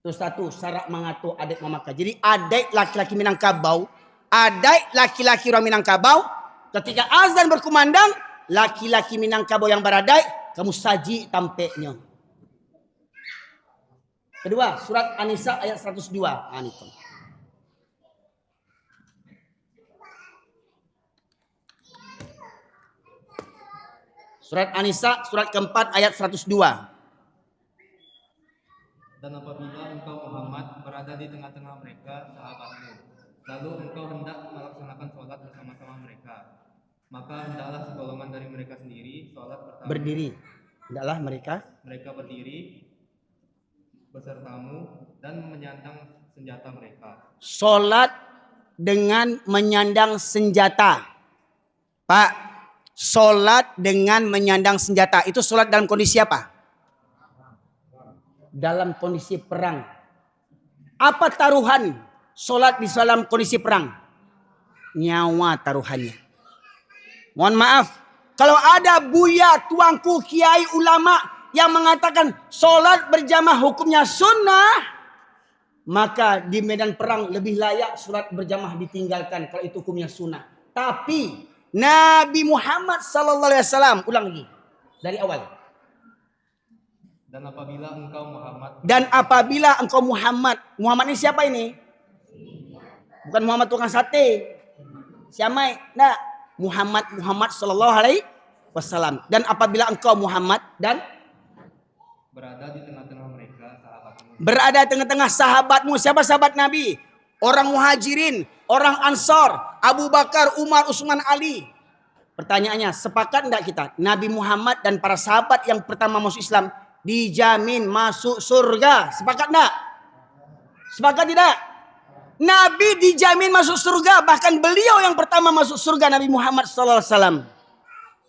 Itu satu syarat mengatur adat mamaka. Jadi adat laki-laki Minangkabau, adat laki-laki orang Minangkabau, ketika azan berkumandang, laki-laki Minangkabau yang baradai, kamu saji tampeknya. Kedua, surat An-Nisa ayat 102. Itu. Surat An-Nisa, surat keempat ayat 102. Dan apabila engkau Muhammad berada di tengah-tengah mereka, sahabatmu, lalu engkau hendak melaksanakan sholat bersama-sama mereka, maka hendaklah segolongan dari mereka sendiri sholat berdiri. Hendaklah mereka berdiri besertamu dan menyandang senjata mereka. Sholat dengan menyandang senjata. Pak, sholat dengan menyandang senjata. Itu sholat dalam kondisi apa? Dalam kondisi perang. Apa taruhan sholat di dalam kondisi perang? Nyawa taruhannya. Mohon maaf, kalau ada buya, tuanku, kiai, ulama yang mengatakan sholat berjamaah hukumnya sunnah, maka di medan perang lebih layak sholat berjamaah ditinggalkan kalau itu hukumnya sunnah. Tapi Nabi Muhammad SAW, ulang lagi dari awal. Dan apabila engkau Muhammad, Muhammad ini siapa ini? Bukan Muhammad tukang sate. Siapa? Nah, Muhammad SAW. Dan apabila engkau Muhammad dan berada di tengah-tengah mereka, sahabatmu. Berada di tengah-tengah sahabatmu. Siapa sahabat Nabi? Orang Muhajirin, orang Ansor, Abu Bakar, Umar, Utsman, Ali. Pertanyaannya, sepakat enggak kita? Nabi Muhammad dan para sahabat yang pertama masuk Islam dijamin masuk surga. Sepakat enggak? Sepakat tidak? Nabi dijamin masuk surga. Bahkan beliau yang pertama masuk surga, Nabi Muhammad SAW.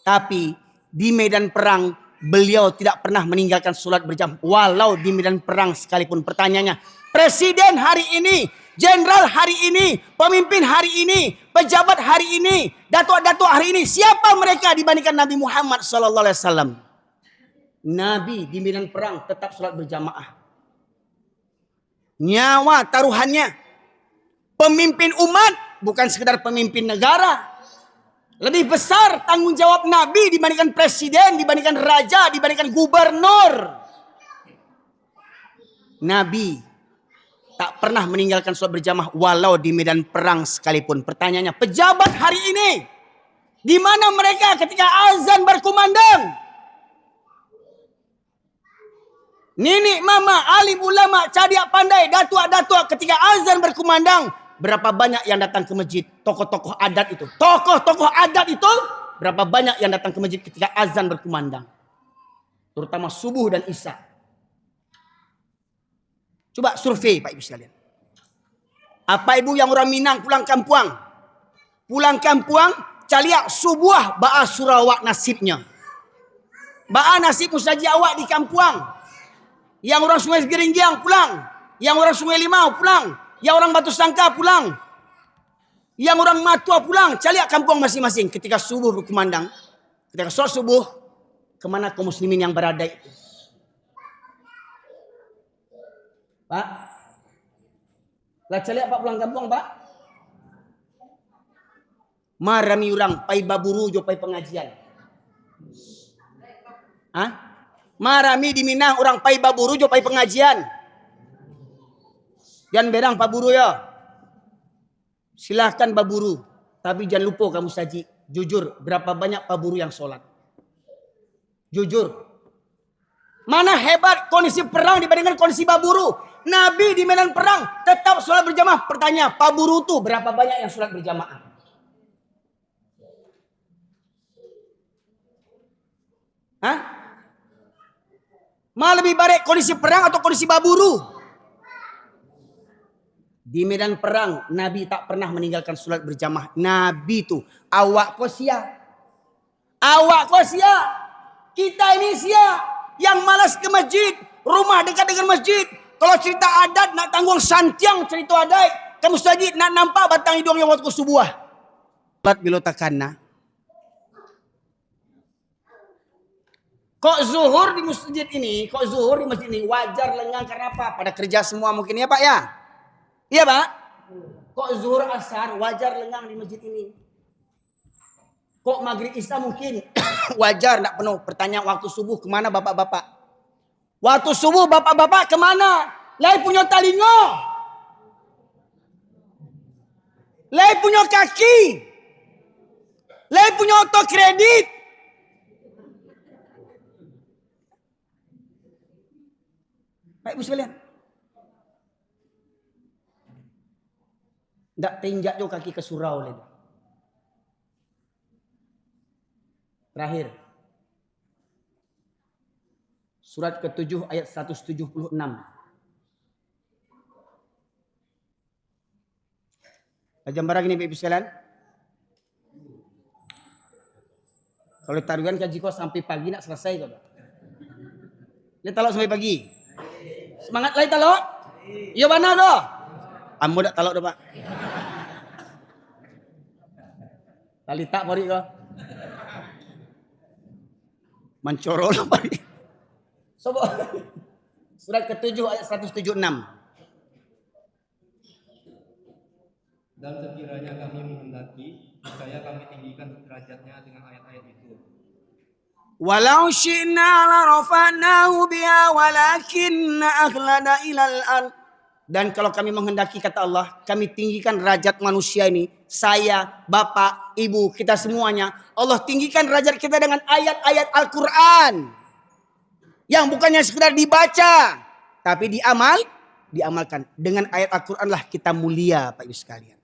Tapi di medan perang beliau tidak pernah meninggalkan sholat berjamaah. Walau di medan perang sekalipun. Pertanyaannya, presiden hari ini, jenderal hari ini, pemimpin hari ini, pejabat hari ini, datuk-datuk hari ini, siapa mereka dibandingkan Nabi Muhammad SAW? Nabi di medan perang tetap sholat berjamaah. Nyawa taruhannya. Pemimpin umat bukan sekedar pemimpin negara. Lebih besar tanggung jawab Nabi dibandingkan presiden, dibandingkan raja, dibandingkan gubernur. Nabi tak pernah meninggalkan sholat berjamaah walau di medan perang sekalipun. Pertanyaannya, pejabat hari ini, di mana mereka ketika azan berkumandang? Nini, mama, alim ulama, cadiak pandai, datua-datua ketika azan berkumandang. Berapa banyak yang datang ke masjid? Tokoh-tokoh adat itu. Tokoh-tokoh adat itu berapa banyak yang datang ke masjid ketika azan berkumandang? Terutama subuh dan isya. Coba survei Pak Ibu sekalian. Apa ibu yang orang Minang pulang kampung? Pulang kampung calia subuh ba'a Sarawak nasibnya. Ba'a nasib musaji awak di Kampuang. Yang orang Sungai Geringgiang pulang. Yang orang Sungai Limau pulang. Yang orang Batu Sangka pulang. Yang orang Matua pulang. Calia kampung masing-masing. Ketika subuh berkumandang. Ketika sholat subuh. Kemana kaum muslimin yang berada itu? Pak? Lah calia Pak pulang kampung Pak? Marami orang pai baburu jo pai pengajian. Hah? Marami di Minang orang pai baburu jo pai pengajian. Jangan berang baburu ya. Silahkan baburu. Tapi jangan lupa kamu saji. Jujur berapa banyak baburu yang sholat. Jujur. Mana hebat kondisi perang dibandingkan kondisi baburu. Nabi di medan perang tetap sholat berjamaah. Pertanyaan, baburu tuh berapa banyak yang sholat berjamaah? Hah? Mana lebih baik kondisi perang atau kondisi baburu? Di medan perang Nabi tak pernah meninggalkan sholat berjamaah. Nabi tuh awak kau sia. Awak kau sia. Kita ini sia. Yang malas ke masjid. Rumah dekat dengan masjid. Kalau cerita adat nak tanggung santiang cerita adat. Kamu saja nak nampak batang hidung yang waktu subuh. Sholat bila takana. Kok zuhur di masjid ini. Kok zuhur di masjid ini. Wajar lengang karena apa? Pada kerja semua mungkin ya Pak ya. Iya Pak. Kok zuhur asar wajar lengang di masjid ini. Kok maghrib isya mungkin wajar tidak penuh. Pertanyaan waktu subuh kemana bapak-bapak? Waktu subuh bapak-bapak kemana? Lai punya talingo. Lai punya kaki. Lai punya auto kredit. Baik ibu sekalian. Tak tinjak jo kaki ke surau lagi. Terakhir. Surat ke-7 ayat 176. Jam berapa ini Ibu sekalian? Kalau taruhan kaji kau sampai pagi nak selesai kau. Lihat talok sampai pagi. Semangat lagi talok. Yo mana doh? Ambo dak talok doh Pak. Tali tak pori kau. Mencorol pori. Sobo. Surat ke-7 ayat 176. Dan sekiranya kami menghendaki, niscaya kami tinggikan derajatnya dengan ayat-ayat itu. Walau syi'na la rafa'nahu biha walakinna akhlada ilal ard. Dan kalau kami menghendaki kata Allah, kami tinggikan derajat manusia ini. Saya, bapak, ibu, kita semuanya. Allah tinggikan derajat kita dengan ayat-ayat Al-Quran. Yang bukannya sekedar dibaca. Tapi diamalkan. Dengan ayat Al-Quran lah kita mulia Pak Ibu sekalian.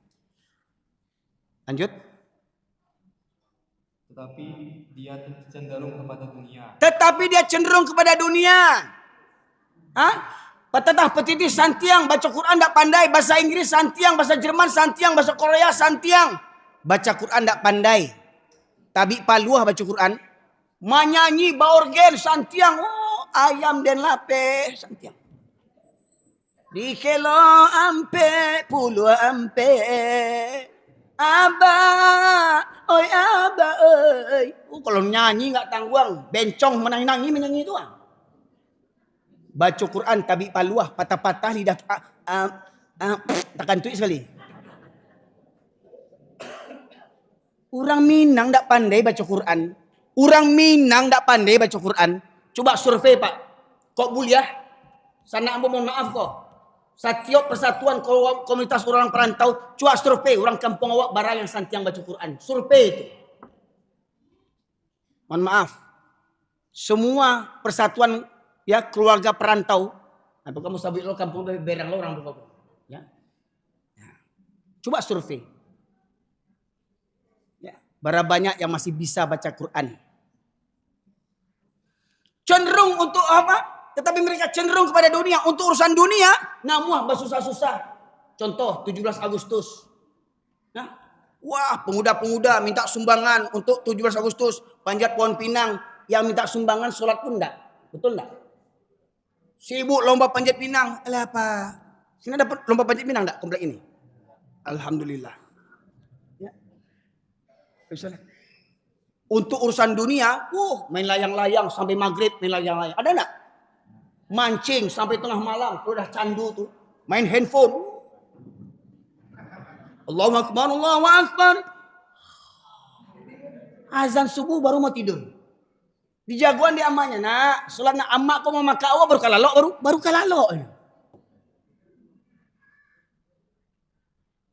Lanjut. Tetapi dia cenderung kepada dunia. Tetapi dia cenderung kepada dunia. Hah? Petetah petiti santiang. Baca Quran tak pandai. Bahasa Inggris santiang. Bahasa Jerman santiang. Bahasa Korea santiang. Baca Quran tak pandai. Tabi paluah baca Quran. Menyanyi baorgen santiang. Oh, ayam dan lape santiang. Di kelo ampe puluh ampe. Aba, oi aba, oi. Kalau nyanyi nggak tangguang, bencong menyanyi itu ah. Baca Quran tabi paluah, patah-patah lidah, takkan tuik sekali. Orang Minang nggak pandai baca Quran. Orang Minang nggak pandai baca Quran. Coba survei Pak, kok buliah? Sana ambo mohon maaf kok. Setiap persatuan komunitas orang perantau, cuak survei orang kampung awak barang yang santiang baca Quran. Survei itu. Mohon maaf. Semua persatuan ya keluarga perantau. Apa kamu sabit lo kampung berang lo orang berapa? Ya. Coba survei. Ya, berapa banyak yang masih bisa baca Quran? Cenderung untuk apa? Tetapi mereka cenderung kepada dunia. Untuk urusan dunia, namuah bersusah-susah. Contoh 17 Agustus. Nah, Wah, pemuda-pemuda minta sumbangan untuk 17 Agustus, panjat pohon pinang. Yang minta sumbangan sholat pun enggak. Betul enggak? Sibuk lomba panjat pinang. Alah apa? Sini dapat lomba panjat pinang enggak komplek ini? Alhamdulillah. Ya. Misalnya. Untuk urusan dunia, main layang-layang sampai maghrib, main layang-layang. Ada enggak? Mancing sampai tengah malam, kalau udah candu tuh. Main handphone. Allahu Akbar, Allahu Akbar. Azan subuh baru mau tidur. Di jagoan di amanya, nak, sholat nak amak kau mau makan awal baru kalalok, baru kalalok.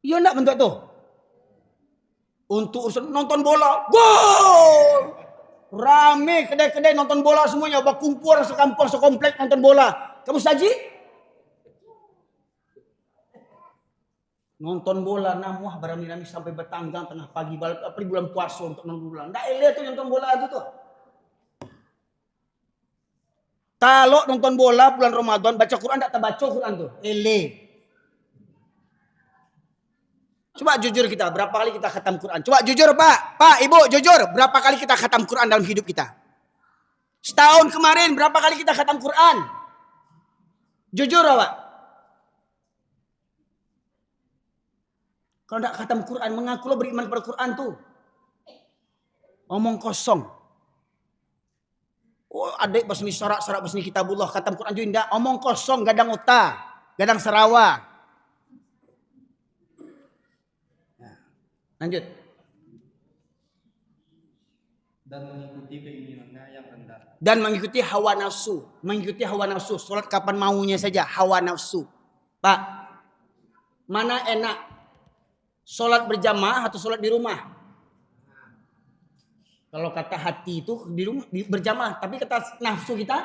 Iya enggak bentuk tuh? Untuk urusan nonton bola, gol! Rame kedai-kedai nonton bola semuanya, berkumpul sekampung sekomplek nonton bola. Kamu saji? Nonton bola namuah barang-barang sampai bertanggang tengah pagi balik apalagi bulan puasa untuk nonton bola. Ndak eleh tuh nonton bola itu tuh. Kalau nonton bola bulan Ramadan baca Quran ndak terbaca Quran tuh. Eleh. Coba jujur kita berapa kali kita khatam Quran? Coba jujur Pak, Pak, Ibu jujur berapa kali kita khatam Quran dalam hidup kita? Setahun kemarin berapa kali kita khatam Quran? Jujur Pak. Kalau tidak khatam Quran, mengaku lo beriman pada Quran tuh. Omong kosong. Oh, adik basmi syarak basmi kitabullah, khatam Quran juga enggak. Omong kosong, gadang otak, gadang serawa. Nah, lanjut. Dan mengikuti keinginannya yang rendah. Dan mengikuti hawa nafsu. Mengikuti hawa nafsu. Sholat kapan maunya saja, hawa nafsu. Pak, mana enak? Sholat berjamaah atau sholat di rumah? Kalau kata hati itu di rumah berjamaah, tapi kata nafsu kita,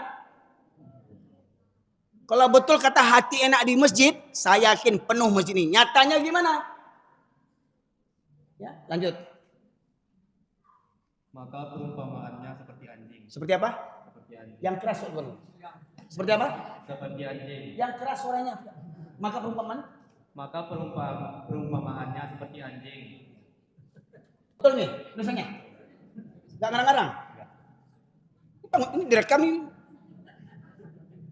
kalau betul kata hati enak di masjid, saya yakin penuh masjid ini. Nyatanya gimana? Ya, lanjut. Maka perumpamaannya seperti anjing. Seperti apa? Seperti anjing. Yang keras suaranya. Seperti apa? Seperti anjing. Yang keras suaranya. Maka perumpamaannya seperti anjing. Betul nih, tulisannya. Enggak ngarang-ngarang. Ini direkam ini.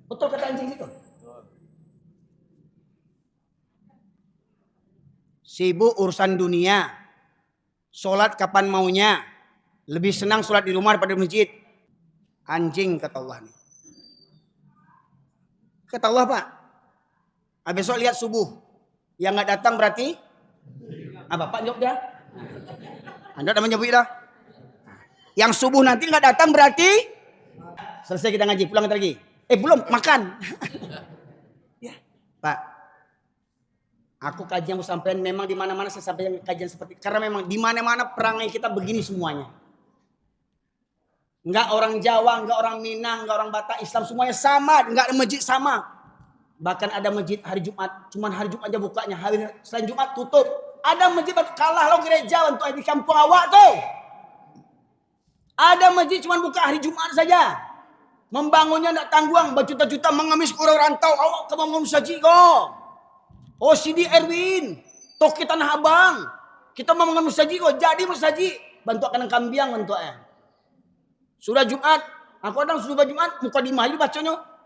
Betul kata anjing itu. Sibuk urusan dunia. Sholat kapan maunya. Lebih senang sholat di rumah daripada di masjid. Anjing kata Allah nih. Kata Allah Pak. Besok lihat subuh. Yang nggak datang berarti apa Pak jawab dia? Anda udah menyebut dah. Yang subuh nanti nggak datang berarti selesai kita ngaji pulang lagi. Belum makan. Ya Pak. Aku kajian sampai memang di mana-mana saya sampaikan kajian seperti karena memang di mana-mana perangai kita begini semuanya. Enggak orang Jawa, enggak orang Minang, enggak orang Batak, Islam semuanya sama, enggak ada masjid sama. Bahkan ada masjid hari Jumat, cuman hari Jumat aja bukanya, hari selain Jumat tutup. Ada masjid kalah lo gereja untuk di kampung awak tuh. Ada masjid cuman buka hari Jumat saja. Membangunnya enggak tanggung, berjuta-juta mengemis ke orang rantau, awak ke bangun saji kok. Oh Sidi Erwin, tok kita Tanah Abang. Kita mau mengemis saji kok, jadi saji bantu kandang kambiang bantu Sudah Jumat, aku kadang sudah Jumat muka di mahal bacanya.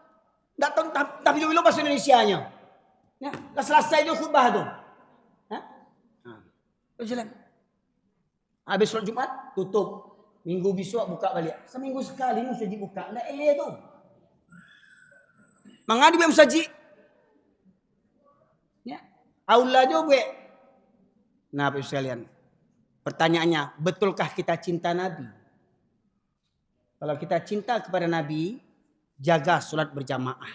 Datang tapi dulu bahasa Indonesianya. Ya, selesai itu khutbah tuh. Hah? Jalan. Habis sholat Jumat tutup. Minggu besok buka balik. Seminggu sekali mesti dibuka. Enggak eleh tuh. Mangadi bem saji. Ya. Aula juga. Nah, Bapak sekalian. Pertanyaannya, betulkah kita cinta Nabi? Kalau kita cinta kepada Nabi, jaga sholat berjamaah.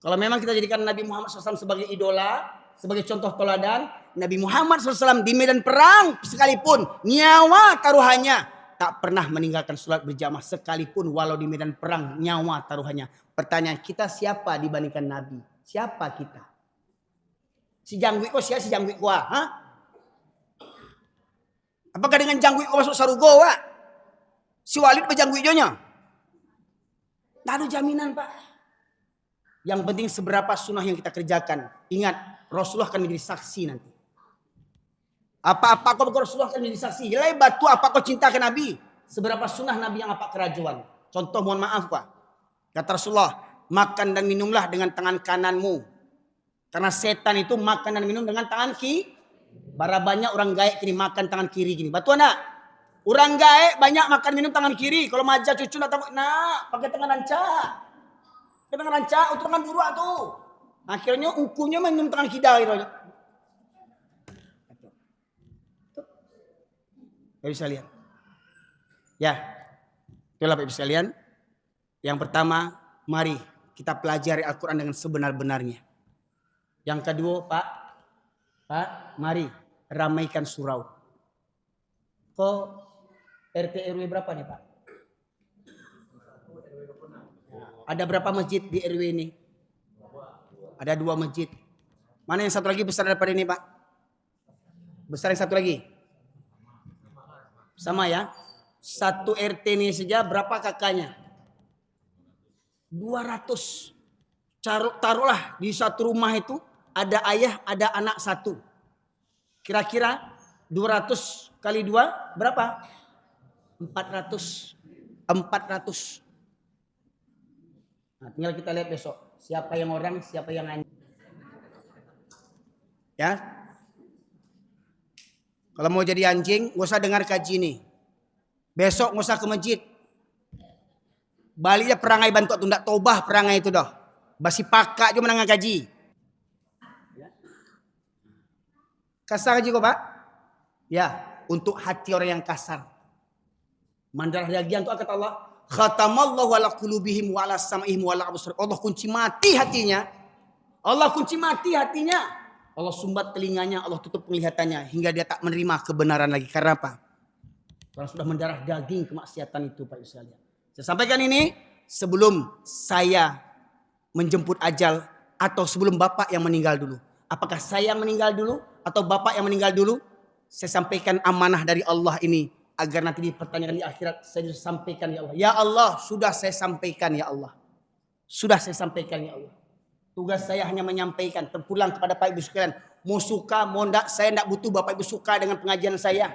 Kalau memang kita jadikan Nabi Muhammad SAW sebagai idola, sebagai contoh teladan, Nabi Muhammad SAW di medan perang sekalipun nyawa taruhannya tak pernah meninggalkan sholat berjamaah sekalipun walau di medan perang nyawa taruhannya. Pertanyaan kita siapa dibandingkan Nabi? Siapa kita? Si Jangguik kok siapa si Jangguik kok? Apakah dengan Jangguik kok masuk sarugo? Si Walid berjangguik jonya? Tidak ada jaminan Pak. Yang penting seberapa sunnah yang kita kerjakan. Ingat Rasulullah akan menjadi saksi nanti. Apa-apa kau Rasulullah akan menjadi saksi. Lebat tu apa kau cinta ke Nabi. Seberapa sunnah Nabi yang apa kerajuan. Contoh mohon maaf Pak. Kata Rasulullah, makan dan minumlah dengan tangan kananmu. Karena setan itu makan dan minum dengan tangan kiri. Bara banyak orang gaek kini makan tangan kiri gini. Batu anak. Orang gaek banyak makan minum tangan kiri. Kalau maja cucu nak pakai tangan rancak. Pakai tangan rancak untuk tangan buruk tu. Akhirnya ukunya minum tangan kidal gitu. Bapak sekalian. Ya. Itulah Bapak sekalian. Yang pertama, mari kita pelajari Al-Quran dengan sebenar-benarnya. Yang kedua, Pak, mari ramaikan surau. Kok RT RW berapa nih Pak? Ada berapa masjid di RW ini? Ada 2 masjid. Mana yang satu lagi besar daripada ini Pak? Besar yang satu lagi? Sama ya? Satu RT ini saja berapa kakaknya? 200. Taruhlah di satu rumah itu ada ayah, ada anak satu. Kira-kira 200 kali 2 berapa? 400. Nah, tinggal kita lihat besok. Siapa yang orang, siapa yang anjing. Ya. Kalau mau jadi anjing, gak usah dengar kaji nih. Besok gak usah ke masjid. Baliknya perangai bantu tundak tobah perangai itu dah. Basi pakak juga menengah kaji. Kasar aja kok Pak? Ya, untuk hati orang yang kasar. Mandarah daging itu kata Allah, khatamallahu ala qulubihim wa ala sam'ihim wa ala absar. Allah kunci mati hatinya. Allah kunci mati hatinya. Allah sumbat telinganya, Allah tutup penglihatannya hingga dia tak menerima kebenaran lagi. Karena apa? Orang sudah mendarah daging kemaksiatan itu Pak sekalian. Saya sampaikan ini sebelum saya menjemput ajal atau sebelum Bapak yang meninggal dulu. Apakah saya yang meninggal dulu atau Bapak yang meninggal dulu? Saya sampaikan amanah dari Allah ini agar nanti dipertanyakan di akhirat. Saya sampaikan ya Allah. Ya Allah, sudah saya sampaikan ya Allah. Sudah saya sampaikan ya Allah. Tugas saya hanya menyampaikan. Terpulang kepada Pak Ibu sekalian. Mau suka, mau enggak, saya enggak butuh Bapak Ibu suka dengan pengajian saya.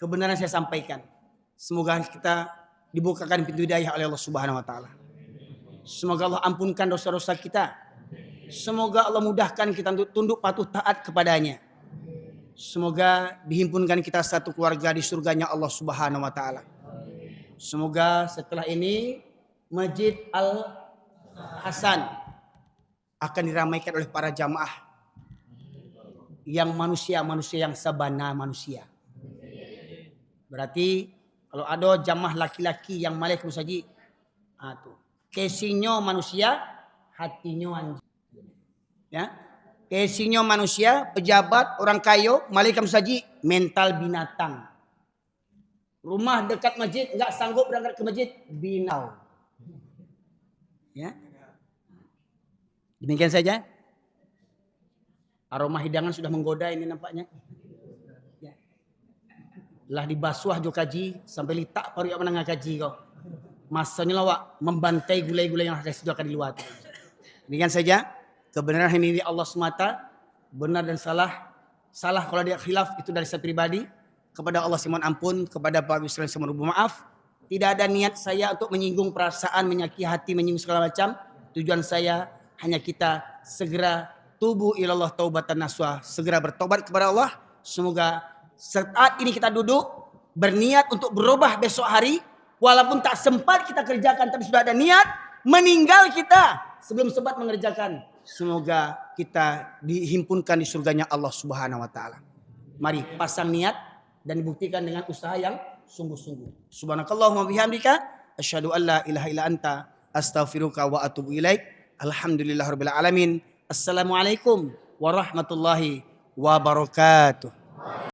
Kebenaran saya sampaikan. Semoga kita dibukakan pintu hidayah oleh Allah Subhanahu wa taala. Semoga Allah ampunkan dosa-dosa kita. Semoga Allah mudahkan kita untuk tunduk patuh taat kepadanya. Semoga dihimpunkan kita satu keluarga di surganya Allah Subhanahu wa taala. Semoga setelah ini Masjid Al-Hasan akan diramaikan oleh para jamaah yang manusia-manusia yang sabana manusia. Berarti kalau ada jamaah laki-laki yang malih ke masjid, tuh. Casingnya manusia, hatinya anjing. Ya. Casingnya manusia, pejabat, orang kaya, malih ke masjid, mental binatang. Rumah dekat masjid, enggak sanggup berangkat ke masjid, binau. Ya. Demikian saja. Aroma hidangan sudah menggoda ini nampaknya. Ya. Lah dibasuh jo kaji sampai litak paru yang menengah kaji kau. Masanya lawak membantai gulai-gulai yang ada disediakan di luar. Demikian saja. Kebenaran ini Allah semata. Benar dan salah. Salah kalau dia khilaf itu dari saya pribadi. Kepada Allah saya mohon ampun. Kepada Bapak Ibu sekalian saya mohon maaf. Tidak ada niat saya untuk menyinggung perasaan, menyakiti hati, menyinggung segala macam. Tujuan saya hanya kita segera tubuh ilallah taubatan nasuha. Segera bertobat kepada Allah. Semoga saat ini kita duduk berniat untuk berubah besok hari. Walaupun tak sempat kita kerjakan tapi sudah ada niat. Meninggal kita sebelum sempat mengerjakan. Semoga kita dihimpunkan di surganya Allah Subhanahu wa taala. Mari pasang niat dan dibuktikan dengan usaha yang sungguh-sungguh. Subhanakallahumma bihamdika asyhadu an la ilaha illa anta astaghfiruka wa atubu ilaik. Alhamdulillahirabbil alamin. Assalamualaikum warahmatullahi wabarakatuh.